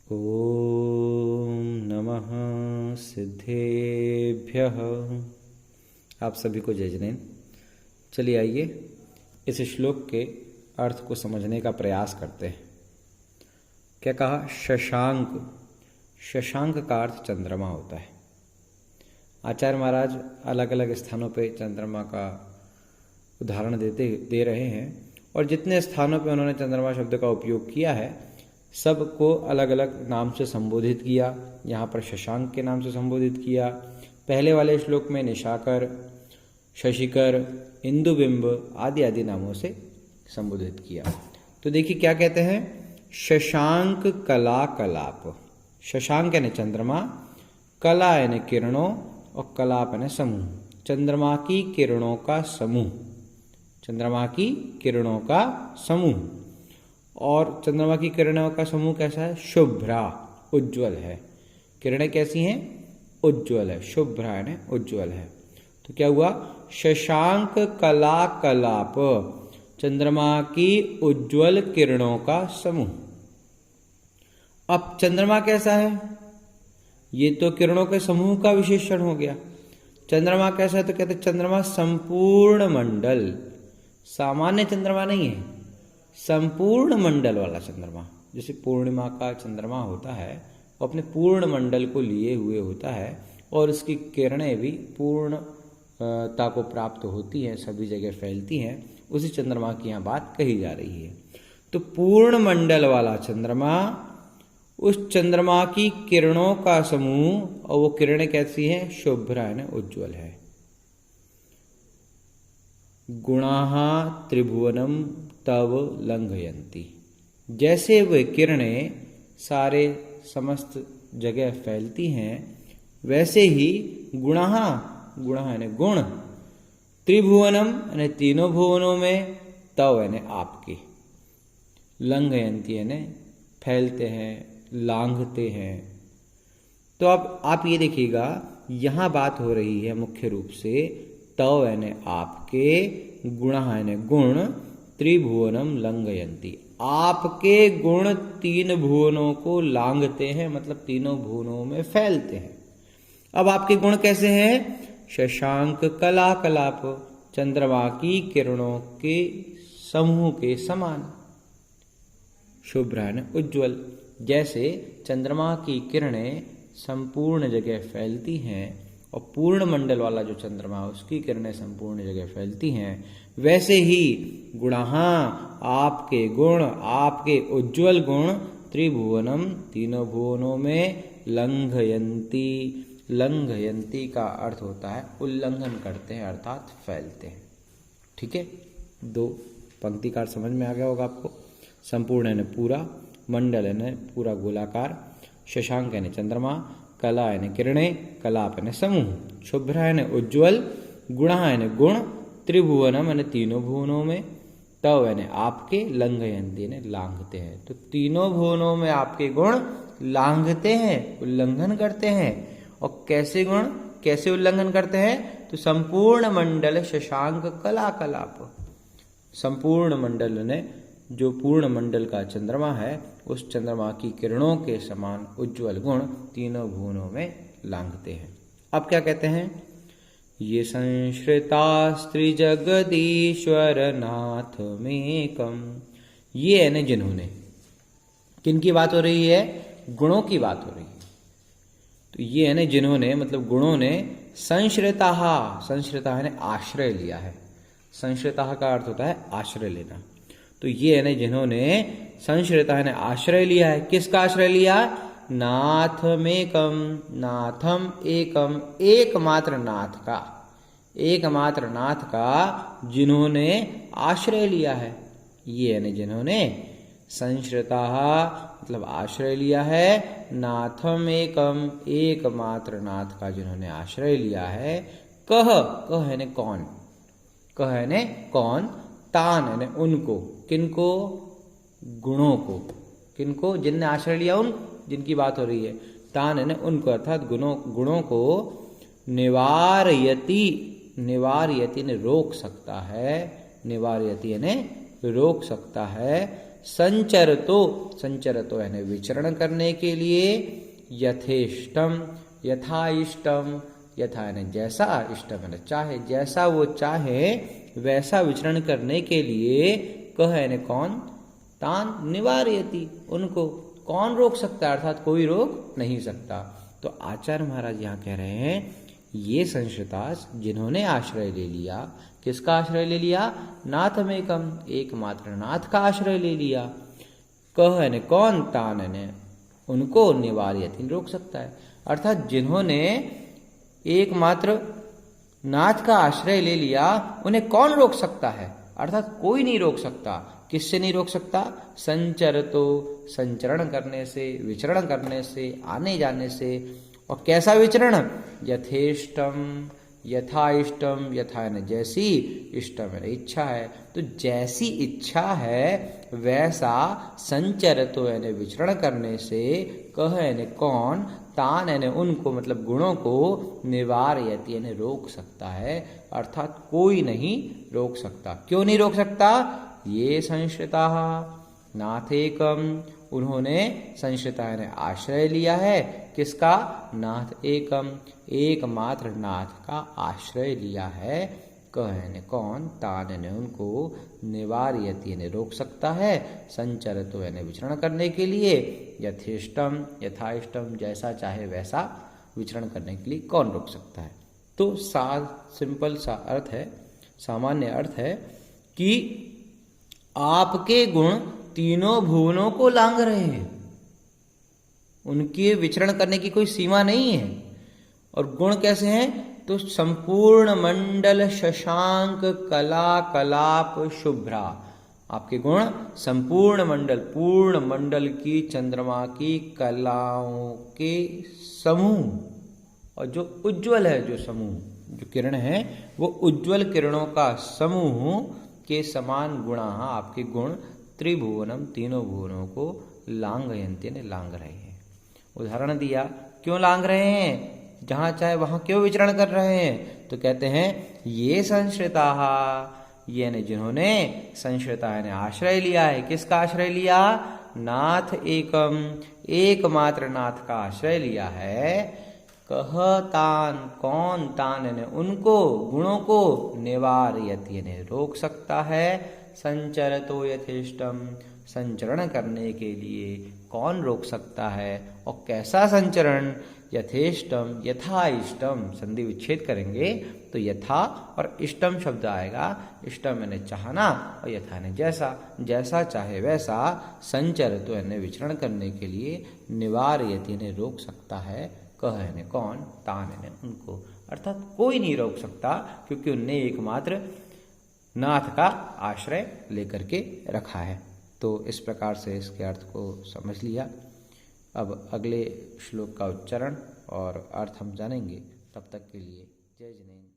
ओम नमः सिद्धेभ्यः। आप सभी को जय जिनेन्द्र। चलिए आइए इस श्लोक के अर्थ को समझने का प्रयास करते हैं। क्या कहा? शशांक। शशांक का अर्थ चंद्रमा होता है। आचार्य महाराज अलग अलग स्थानों पे चंद्रमा का उदाहरण दे रहे हैं और जितने स्थानों पे उन्होंने चंद्रमा शब्द का उपयोग किया है सबको अलग अलग नाम से संबोधित किया। यहाँ पर शशांक के नाम से संबोधित किया। पहले वाले श्लोक में निशाकर, शशिकर, इंदुबिंब आदि आदि नामों से संबोधित किया। तो देखिए क्या कहते हैं, शशांक कला कलाप। शशांक यानी चंद्रमा, कला यानी किरणों और कलाप यानी समूह। चंद्रमा की किरणों का समूह, चंद्रमा की किरणों का समूह। और चंद्रमा की किरणों का समूह कैसा है? शुभ्रा, उज्ज्वल है। किरणें कैसी हैं? उज्ज्वल है। शुभ्रा यानी उज्ज्वल है। तो क्या हुआ? शशांक कला कलाप, चंद्रमा की उज्ज्वल किरणों का समूह। अब चंद्रमा कैसा है? ये तो किरणों के समूह का विशेषण हो गया। चंद्रमा कैसा है? तो कहते चंद्रमा संपूर्ण मंडल, सामान्य चंद्रमा नहीं है, संपूर्ण मंडल वाला चंद्रमा। जैसे पूर्णिमा का चंद्रमा होता है वो अपने पूर्ण मंडल को लिए हुए होता है और उसकी किरणें भी पूर्णता को प्राप्त होती हैं, सभी जगह फैलती हैं। उसी चंद्रमा की यहाँ बात कही जा रही है। तो पूर्ण मंडल वाला चंद्रमा, उस चंद्रमा की किरणों का समूह, और वो किरणें कैसी हैं? शुभ्र यानी उज्ज्वल है। गुणाः त्रिभुवनम तव लंघयन्ति। जैसे वे किरणें सारे समस्त जगह फैलती हैं वैसे ही गुणाः, गुणाः यानी गुण, त्रिभुवनम यानी तीनों भुवनों में, तव यानी आपके, लंघयन्ति यानी फैलते हैं, लांघते हैं। तो अब आप ये देखिएगा, यहाँ बात हो रही है मुख्य रूप से तव यानी आपके, गुणाः यानी गुण, त्रिभुवनम लंघयन्ति, आपके गुण तीन भुवनों को लांघते हैं, मतलब तीनों भुवनों में फैलते हैं। अब आपके गुण कैसे हैं? शशांक कला कलाप, चंद्रमा की किरणों के समूह के समान। शुभ्र यानी उज्ज्वल। जैसे चंद्रमा की किरणें संपूर्ण जगह फैलती हैं और पूर्ण मंडल वाला जो चंद्रमा है उसकी किरणें संपूर्ण जगह फैलती हैं, वैसे ही गुणाः, आपके गुण, आपके उज्ज्वल गुण, त्रिभुवनम तीनों भुवनों में, लंघयन्ति, लंघयन्ति का अर्थ होता है उल्लंघन करते हैं अर्थात फैलते हैं। ठीक है, दो पंक्ति का समझ में आ गया होगा आपको। संपूर्ण यानी पूरा, मंडल यानी पूरा गोलाकार, शशांक यानी चंद्रमा, कला यानी किरणें, कलाप यानी समूह, शुभ्र यानी उज्ज्वल, गुणाः यानी गुण, त्रिभुवनम यानी तीनों भुवनों में, तव यानी आपके, लंघयन्ति यानी लांघते हैं। तो तीनों भुवनों में आपके गुण लांघते हैं, उल्लंघन करते हैं। और कैसे गुण, कैसे उल्लंघन करते हैं? तो संपूर्ण मंडल शशांक कला कलाप, संपूर्ण मंडल ने जो पूर्ण मंडल का चंद्रमा है उस चंद्रमा की किरणों के समान उज्ज्वल गुण तीनों भुवनों में लांघते हैं। अब क्या कहते हैं? ये संश्रितास्त्रि जगदीश्वर नाथ मेकम। ये है ना जिन्होंने, किनकी बात हो रही है? गुणों की बात हो रही है। तो ये है ना जिन्होंने, मतलब गुणों ने, संश्रिताः, संश्रिताः ने आश्रय लिया है। संश्रिताः का अर्थ होता है आश्रय लेना। तो ये है ना जिन्होंने, संश्रिताः ने आश्रय लिया है। किसका आश्रय लिया? नाथमेकम, नाथम एकम, एकमात्र नाथ का, एकमात्र नाथ का जिन्होंने आश्रय लिया है। ये है ना जिन्होंने, संश्रिताः मतलब आश्रय लिया है, नाथम एकम, एकमात्र नाथ का जिन्होंने आश्रय लिया है। कह, कह है ने कौन, कह है ने कौन, तान है ने उनको, किनको? गुणों को। किनको? जिनने आश्रय लिया, उन जिनकी बात हो रही है। तान है ने उनको, अर्थात गुणों को निवारयति, निवारयति ने रोक सकता है, निवारयति ने रोक सकता है। संचरतो, संचरतो यानी विचरण करने के लिए, यथेष्टम, यथा इष्टम, यथा यानी जैसा, इष्टम यानी चाहे, जैसा वो चाहे वैसा विचरण करने के लिए, कह यानी कौन, तान निवारयति, उनको कौन रोक सकता है, अर्थात कोई रोक नहीं सकता। तो आचार्य महाराज यहाँ कह रहे हैं ये संश्रितास जिन्होंने आश्रय ले लिया, किसका आश्रय ले लिया, नाथमेकम, एकमात्र नाथ का आश्रय ले लिया, कह यानी कौन, तान यानी उनको, निवारयति रोक सकता है, अर्थात जिन्होंने एकमात्र नाथ का आश्रय ले लिया उन्हें कौन रोक सकता है, अर्थात कोई नहीं रोक सकता। किससे नहीं रोक सकता, संचरतो, संचरण करने से, विचरण करने से, आने जाने से। और कैसा विचरण, यथेष्टम, यथा इष्टम, यथा यानी जैसी, इष्टम यानी इच्छा है, तो जैसी इच्छा है वैसा संचरतो यानी विचरण करने से, कह यानी कौन, तान यानी उनको, मतलब गुणों को, निवारयति यानी रोक सकता है, अर्थात कोई नहीं रोक सकता। क्यों नहीं रोक सकता, ये संश्रिता नाथेकम, उन्होंने संश्रिता यानी आश्रय लिया है, किसका, नाथ एकम, एकमात्र नाथ का आश्रय लिया है, कह यानी कौन, तान यानी उनको, निवारयति यानी रोक सकता है, संचरतो यानी विचरण करने के लिए, यथेष्टम, यथाइष्टम, जैसा चाहे वैसा विचरण करने के लिए कौन रोक सकता है। तो सिंपल सा अर्थ है, सामान्य अर्थ है कि आपके गुण तीनों भुवनों को लांघ रहे हैं, उनके विचरण करने की कोई सीमा नहीं है। और गुण कैसे हैं, तो संपूर्ण मंडल शशांक कला कलाप शुभ्रा, आपके गुण संपूर्ण मंडल, पूर्ण मंडल की, चंद्रमा की कलाओं के समूह, और जो उज्जवल है, जो समूह, जो किरण है वो उज्जवल किरणों का समूह के समान गुणा, आपके गुण त्रिभुवनम, तीनों भुवनों को लांघयन्ति ने लांघ रहे हैं। उदाहरण दिया, क्यों लांघ रहे हैं, जहां चाहे वहां क्यों विचरण कर रहे हैं, तो कहते हैं ये संश्रिता, ये ने जिन्होंने, संश्रिता ने आश्रय लिया है, किसका आश्रय लिया, नाथ एकम, एकमात्र नाथ का आश्रय लिया है, कह तान, कौन, तान ने उनको, गुणों को, निवारयति ने रोक सकता है, संचरतो यथेष्टम, संचरण करने के लिए कौन रोक सकता है, और कैसा संचरण, यथेष्टम, यथा इष्टम, संधि विच्छेद करेंगे तो यथा और इष्टम शब्द आएगा, इष्टम यानी चाहना और यथा यानी जैसा, जैसा चाहे वैसा, संचरतो यानी विचरण करने के लिए, निवारयति ने रोक सकता है, कह यानी कौन, तान यानी उनको, अर्थात कोई नहीं रोक सकता, क्योंकि उनने एकमात्र नाथ का आश्रय लेकर के रखा है। तो इस प्रकार से इसके अर्थ को समझ लिया। अब अगले श्लोक का उच्चारण और अर्थ हम जानेंगे। तब तक के लिए जय जिनेन्द्र।